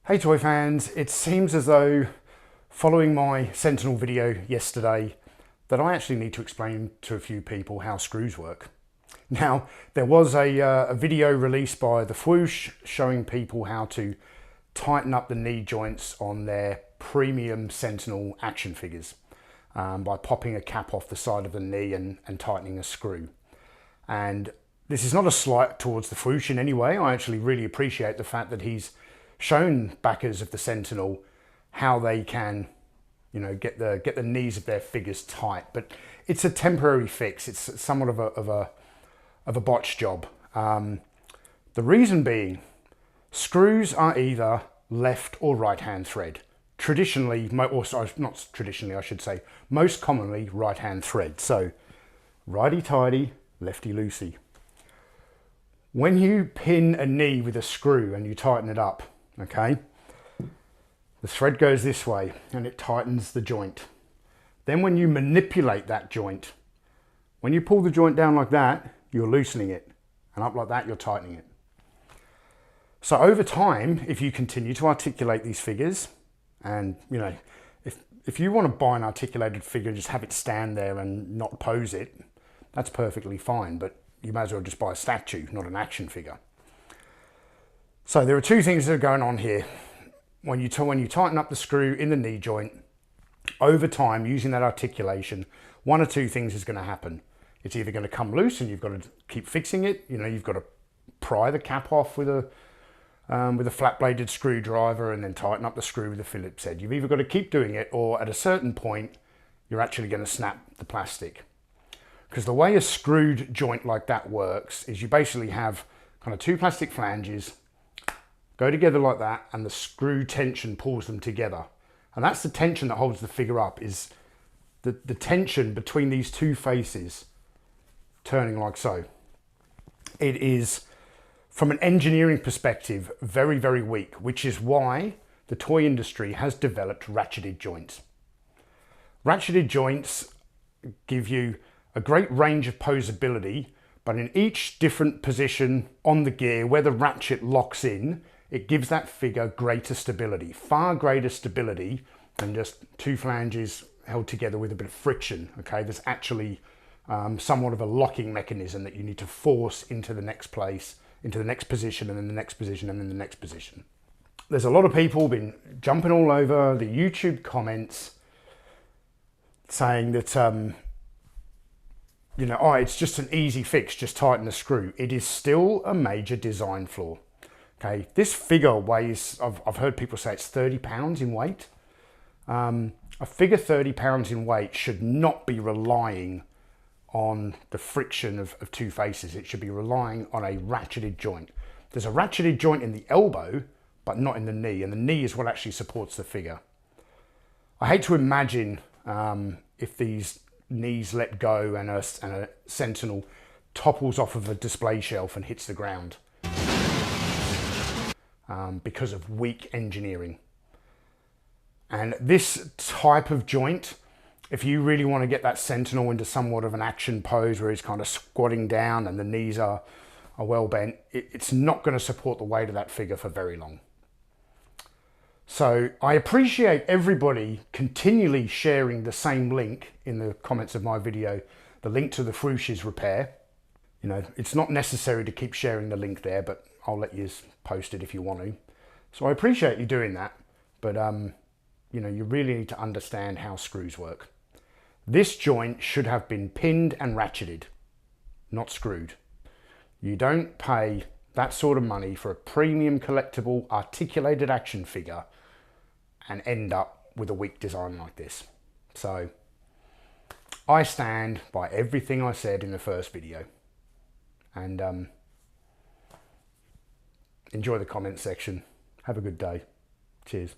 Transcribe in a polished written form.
Hey toy fans, it seems as though following my Sentinel video yesterday that I actually need to explain to a few people how screws work. Now, there was a video released by the Swoosh showing people how to tighten up the knee joints on their premium Sentinel action figures by popping a cap off the side of the knee and tightening a screw. And this is not a slight towards the Swoosh in any way. I actually really appreciate the fact that he's shown backers of the Sentinel how they can, get the knees of their figures tight. But it's a temporary fix. It's somewhat of a botch job. The reason being, screws are either left or right hand thread. Traditionally, or sorry, not traditionally, I should say, most commonly right hand thread. So righty tighty, lefty loosey. When you pin a knee with a screw and you tighten it up, okay, the thread goes this way and it tightens the joint. Then when you manipulate that joint, when you pull the joint down like that, you're loosening it, and up like that, you're tightening it. So over time, if you continue to articulate these figures, and if you want to buy an articulated figure, just have it stand there and not pose it, that's perfectly fine, but you may as well just buy a statue, not an action figure. So there are two things that are going on here. When you tighten up the screw in the knee joint, over time, using that articulation, one or two things is going to happen. It's either going to come loose and you've got to keep fixing it. You've got to pry the cap off with a flat-bladed screwdriver and then tighten up the screw with a Phillips head. You've either got to keep doing it, or at a certain point, you're actually going to snap the plastic. Because the way a screwed joint like that works is you basically have kind of two plastic flanges go together like that, and the screw tension pulls them together. And that's the tension that holds the figure up, is the tension between these two faces turning like so. It is, from an engineering perspective, very, very weak, which is why the toy industry has developed ratcheted joints. Ratcheted joints give you a great range of posability, but in each different position on the gear where the ratchet locks in, it gives that figure greater stability, far greater stability than just two flanges held together with a bit of friction. Okay, there's actually somewhat of a locking mechanism that you need to force into the next place, into the next position, and then the next position, and then the next position. There's a lot of people been jumping all over the YouTube comments saying that, oh, it's just an easy fix, just tighten the screw. It is still a major design flaw. Okay, this figure weighs, I've heard people say it's 30 pounds in weight. A figure 30 pounds in weight should not be relying on the friction of two faces. It should be relying on a ratcheted joint. There's a ratcheted joint in the elbow, but not in the knee, and the knee is what actually supports the figure. I hate to imagine if these knees let go and a Sentinel topples off of a display shelf and hits the ground because of weak engineering. And this type of joint, if you really want to get that Sentinel into somewhat of an action pose where he's kind of squatting down and the knees are well bent, it's not going to support the weight of that figure for very long. So I appreciate everybody continually sharing the same link in the comments of my video, the link to the Swoosh's repair. It's not necessary to keep sharing the link there, but I'll let you post it if you want to. So I appreciate you doing that, but you really need to understand how screws work. This joint should have been pinned and ratcheted, not screwed. You don't pay that sort of money for a premium collectible articulated action figure and end up with a weak design like this. So I stand by everything I said in the first video, and enjoy the comment section. Have a good day. Cheers.